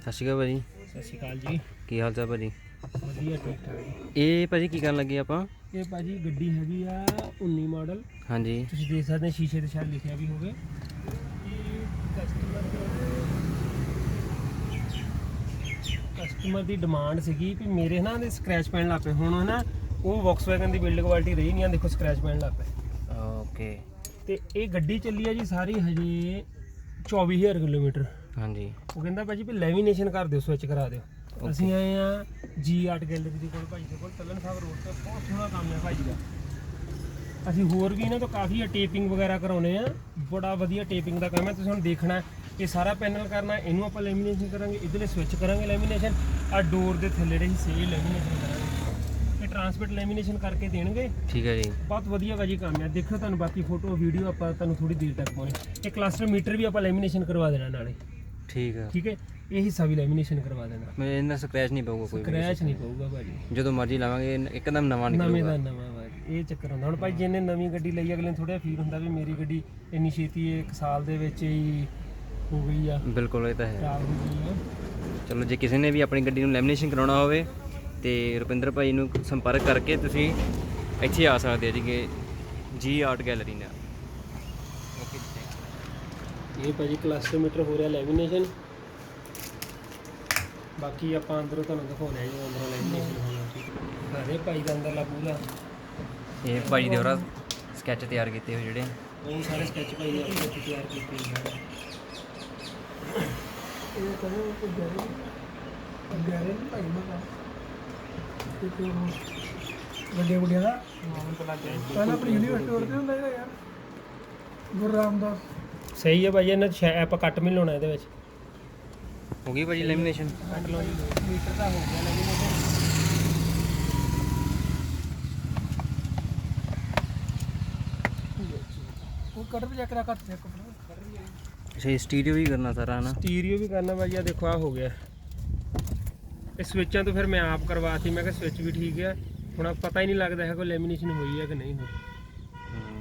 ਸਤਿ ਸ਼੍ਰੀ ਅਕਾਲ ਭਾਜੀ। ਸਤਿ ਸ਼੍ਰੀ ਅਕਾਲ ਜੀ। ਕੀ ਹਾਲ ਚਾਲ ਭਾਜੀ? ਵਧੀਆ ਠੀਕ ਠਾਕ ਜੀ। ਇਹ ਭਾਜੀ ਕੀ ਕਰਨ ਲੱਗੇ ਆਪਾਂ? ਇਹ ਭਾਜੀ ਗੱਡੀ ਹੈਗੀ ਆ 19 ਮਾਡਲ। ਹਾਂਜੀ ਤੁਸੀਂ ਦੇਖ ਸਕਦੇ ਸ਼ੀਸ਼ੇ ਤੇ ਸ਼ਾਇਦ ਲਿਖਿਆ ਵੀ ਹੋਵੇ। ਕਸਟਮਰ ਦੀ ਡਿਮਾਂਡ ਸੀਗੀ ਵੀ ਮੇਰੇ ਨਾ ਦੇ ਸਕ੍ਰੈਚ ਪੈਣ ਲੱਗ ਪਏ। ਹੁਣ ਨਾ ਉਹ ਵੌਕਸਵੈਗਨ ਦੀ ਬਿਲਡ ਕੁਆਲਿਟੀ ਰਹੀ ਨਹੀਂ ਆ, ਦੇਖੋ ਸਕ੍ਰੈਚ ਪੈਣ ਲੱਗ ਪਏ। ਓਕੇ। ਤੇ ਇਹ ਗੱਡੀ ਚੱਲੀ ਆ ਜੀ ਸਾਰੀ ਹਜੇ 24000 ਕਿਲੋਮੀਟਰ। ਹਾਂਜੀ। ਉਹ ਕਹਿੰਦਾ ਭਾਜੀ ਵੀ ਲੈਮੀਨੇਸ਼ਨ ਕਰ ਦਿਓ, ਸਵਿਚ ਕਰਾ ਦਿਓ। ਅਸੀਂ ਆਏ ਆ ਜੀ ਆਰਟ ਗੈਲਰੀ ਦੇ ਕੋਲ, ਭਾਈ ਦੇ ਕੋਲ ਤਲਣ ਸਾਹਿਬ ਰੋਡ ਤੇ। ਬਹੁਤ ਸੋਹਣਾ ਕੰਮ ਹੈ ਭਾਈ ਦਾ। ਅਸੀਂ ਹੋਰ ਵੀ ਇਹਨਾਂ ਤੋਂ ਕਾਫੀ ਟੇਪਿੰਗ ਵਗੈਰਾ ਕਰਾਉਨੇ ਆ, ਬੜਾ ਵਧੀਆ ਟੇਪਿੰਗ ਦਾ ਕੰਮ ਹੈ। ਤੁਸੀਂ ਹੁਣ ਦੇਖਣਾ ਇਹ ਸਾਰਾ ਪੈਨਲ ਕਰਨਾ, ਇਹਨੂੰ ਆਪਾਂ ਲੈਮੀਨੇਸ਼ਨ ਕਰਾਂਗੇ, ਇਧਰਲੇ ਸਵਿਚ ਕਰਾਂਗੇ ਲੈਮੀਨੇਸ਼ਨ, ਆ ਡੋਰ ਦੇ ਥੱਲੇ ਜਿਹੜੇ ਹਿੱਸੇ ਲੈਮੀਨੇਸ਼ਨ ਕਰਾਂਗੇ। ਇਹ ਟਰਾਂਸਪੋਰਟ ਲੈਮੀਨੇਸ਼ਨ ਕਰਕੇ ਦੇਣਗੇ। ਠੀਕ ਹੈ ਜੀ। ਬਹੁਤ ਵਧੀਆ ਭਾਜੀ ਕੰਮ ਹੈ। ਦੇਖੋ ਤੁਹਾਨੂੰ ਬਾਕੀ ਫੋਟੋ ਵੀਡੀਓ ਆਪਾਂ ਤੁਹਾਨੂੰ ਥੋੜੀ ਦੇਰ ਤੱਕ ਪਾਉਣੇ। ਇਹ ਕਲਸਟਰ ਮੀਟਰ ਵੀ ਆਪਾਂ ਲੈਮੀਨੇਸ਼ਨ ਕਰਵਾ ਦੇਣਾ ਨਾਲੇ। ਠੀਕ ਹੈ। ਠੀਕ ਹੈ, ਇਹ ਹਿੱਸਾ ਵੀ ਲੈਮੀਨੇਸ਼ਨ ਕਰਵਾ ਦੇਣਾ। ਮੇਰੇ ਇਹਨਾਂ ਸਕ੍ਰੈਚ ਨਹੀਂ ਪਊਗਾ ਕੋਈ ਵੀ? ਸਕ੍ਰੈਚ ਨਹੀਂ ਪਊਗਾ ਭਾਜੀ, ਜਦੋਂ ਮਰਜ਼ੀ ਲਾਵਾਂਗੇ ਇੱਕਦਮ ਨਵਾਂ ਨਵੇਂ ਨਿਕਲੂਗਾ। ਦਾ ਨਵਾਂ ਭਾਜੀ, ਇਹ ਚੱਕਰ ਹੁੰਦਾ। ਹੁਣ ਭਾਈ ਜਿਹਨੇ ਨਵੀਂ ਗੱਡੀ ਲਈ ਅਗਲੇ ਨੂੰ ਥੋੜਾ ਫੀਲ ਹੁੰਦਾ ਵੀ ਮੇਰੀ ਗੱਡੀ ਇੰਨੀ ਛੇਤੀ 1 ਸਾਲ ਦੇ ਵਿੱਚ ਹੀ ਹੋ ਗਈ ਆ। ਬਿਲਕੁਲ, ਇਹ ਤਾਂ ਹੈ। ਖਰਾਬ ਹੋ ਗਈ ਆ। ਚਲੋ, ਜੇ ਕਿਸੇ ਨੇ ਵੀ ਆਪਣੀ ਗੱਡੀ ਨੂੰ ਲੈਮੀਨੇਸ਼ਨ ਕਰਾਉਣਾ ਹੋਵੇ ਤੇ ਰੁਪਿੰਦਰ ਭਾਈ ਨੂੰ ਸੰਪਰਕ ਕਰਕੇ ਤੁਸੀਂ ਇੱਥੇ ਆ ਸਕਦੇ ਜੀ ਜੀ ਆਰਟ ਗੈਲਰੀ ਨਾਲ। ਓਕੇ। ਇਹ ਭਾਜੀ ਕਲਸਟਰ ਮੀਟਰ ਹੋ ਰਿਹਾ ਲੈਮੀਨੇਸ਼ਨ। ਬਾਕੀ ਆਪਾਂ ਅੰਦਰੋਂ ਤੁਹਾਨੂੰ ਦਿਖਾਉਣਾ ਹੈ ਜਦੋਂ ਅੰਦਰੋਂ ਲੈਮੀਨੇਸ਼ਨ ਹੋਣਾ। ਠੀਕ ਹੈ, ਸਾਰੇ ਭਾਈ ਦਾ ਅੰਦਰਲਾ ਪੂਰਾ ਇਹ ਭਾਈ ਦੇ ਹੋਰਾਂ ਸਕੈਚ ਤਿਆਰ ਕੀਤੇ ਹੋਏ ਜਿਹੜੇ ਉਹ ਸਾਰੇ ਸਕੈਚ ਭਾਈ ਨੇ ਆਪਣੇ ਤਿਆਰ ਕੀਤੇ ਹੋਏ ਨੇ। ਇਹ ਕਦੋਂ ਕੋਈ ਗੈਰੇ ਨਹੀਂ ਭਾਈ ਮਗਾ ਤੇ ਵੱਡੇ ਵੱਡੇ ਦਾ ਪਹਿਲਾਂ ਆਪਣੀ ਯੂਨੀਵਰਸਿਟੀ ਰੋਡ ਤੇ ਹੁੰਦਾ ਹੈਗਾ ਯਾਰ, ਗੁਰੂ ਰਾਮਦਾਸ। ਸਹੀ ਹੈ ਭਾਈ, ਇਹਨਾਂ ਆਪਾਂ ਕੱਟ ਮਿਲ ਲਾਉਣਾ ਇਹਦੇ ਵਿੱਚ। ਹੋ ਗਈ ਭਾਜੀ ਲੈਮੀਨੇਸ਼ਨ? ਕੱਟ ਲਓ ਜੀ, ਮੀਟਰ ਦਾ ਹੋ ਗਿਆ ਲੈਮੀਨੇਸ਼ਨ। ਉਹ ਕਟਰ ਵੀ ਚੈੱਕ ਕਰਾ ਕੱਟ ਚੈੱਕ ਕਰੋ। ਅੱਛਾ, ਸਟੀਰੀਓ ਵੀ ਕਰਨਾ ਸਾਰਾ ਨਾ? ਸਟੀਰੀਓ ਵੀ ਕਰਨਾ ਭਾਈ। ਆ ਦੇਖੋ ਆ ਹੋ ਗਿਆ। ਇਹ ਸਵਿੱਚਾਂ ਤੋਂ ਫਿਰ ਮੈਂ ਆਪ ਕਰਵਾਤੀ। ਮੈਂ ਕਿਹਾ ਸਵਿੱਚ ਵੀ ਠੀਕ ਹੈ। ਹੁਣ ਪਤਾ ਹੀ ਨਹੀਂ ਲੱਗਦਾ ਹੈ ਕੋਈ ਲੈਮੀਨੇਸ਼ਨ ਹੋਈ ਹੈ ਕਿ ਨਹੀਂ ਹੋਈ।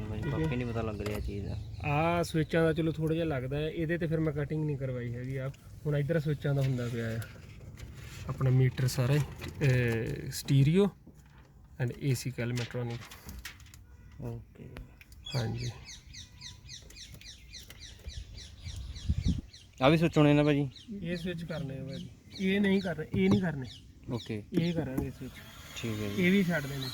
ਭਾਜੀ ਪੱਕੇ ਨਹੀਂ ਪਤਾ ਲੱਗ ਰਿਹਾ ਚੀਜ਼ ਦਾ। ਆ ਸਵਿੱਚਾਂ ਦਾ ਚਲੋ ਥੋੜਾ ਜਿਹਾ ਲੱਗਦਾ ਹੈ, ਇਹਦੇ ਤੇ ਫਿਰ ਮੈਂ ਕਟਿੰਗ ਨਹੀਂ ਕਰਵਾਈ ਹੈਗੀ। ਆ ਹੁਣ ਇੱਧਰ ਸਵਿੱਚਾਂ ਦਾ ਹੁੰਦਾ ਪਿਆ ਹੈ ਆਪਣਾ ਮੀਟਰ ਸਾਰਾ ਸਟੀਰੀਓ ਐਂਡ ਏਸੀ ਕੈਲਮੈਟ੍ਰੋਨਿਕ। ਓਕੇ। ਹਾਂਜੀ, ਆ ਵੀ ਸੋਚਣੇ ਨਾ ਭਾਜੀ? ਇਹ ਸਵਿਚ ਕਰਨੇ ਆ ਭਾਜੀ, ਇਹ ਨਹੀਂ ਕਰਨੇ, ਇਹ ਨਹੀਂ ਕਰਨੇ। ਓਕੇ, ਇਹ ਕਰਾਂਗੇ ਸਵਿਚ। ਠੀਕ ਹੈ ਜੀ। ਇਹ ਵੀ ਛੱਡ ਦੇਣੇ।